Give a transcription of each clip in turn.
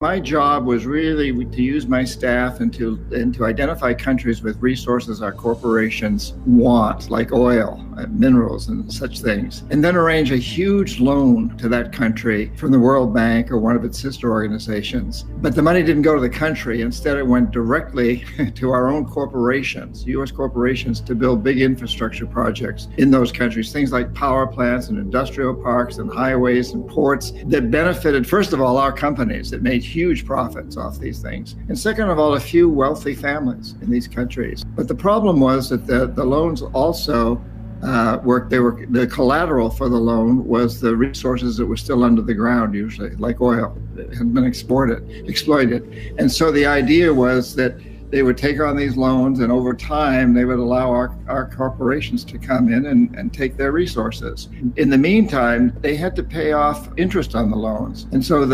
My job was really to use my staff and to identify countries with resources our corporations want, like oil, minerals, and such things, and then arrange a huge loan to that country from the World Bank or one of its sister organizations. But the money didn't go to the country. Instead, it went directly to our own corporations, U.S. corporations, to build big infrastructure projects in those countries, things like power plants and industrial parks and highways and ports that benefited, first of all, our companies that made huge profits off these things. And second of all, a few wealthy families in these countries. But the problem was that the loans also the collateral for the loan was the resources that were still under the ground, usually, like oil that had been exploited. And so the idea was that they would take on these loans, and over time, they would allow our corporations to come in and take their resources. In the meantime, they had to pay off interest on the loans. And so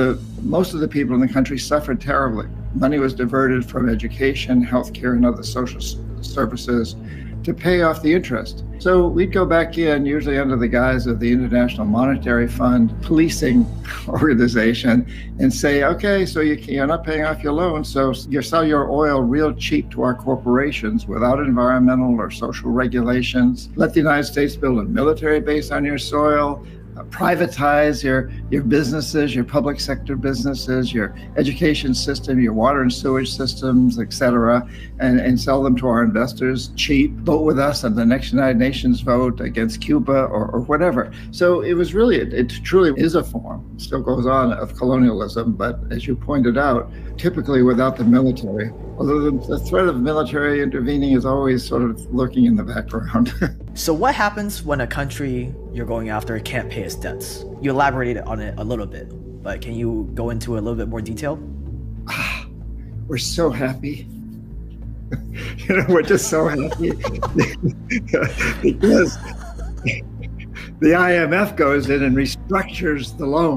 most of the people in the country suffered terribly. Money was diverted from education, healthcare, and other social services to pay off the interest. So we'd go back in, usually under the guise of the International Monetary Fund policing organization, and say, okay, so you're not paying off your loan, so you sell your oil real cheap to our corporations without environmental or social regulations. Let the United States build a military base on your soil. Privatize your businesses, your public sector businesses, your education system, your water and sewage systems, et cetera, and sell them to our investors cheap. Vote with us on the next United Nations vote against Cuba or whatever. So it was really, it truly is a form, it still goes on, of colonialism, but as you pointed out, typically without the military. Although the threat of military intervening is always sort of lurking in the background. So what happens when a country you're going after can't pay its debts? You elaborated on it a little bit, but can you go into a little bit more detail? We're so happy. We're just so happy because the IMF goes in and restructures the loan.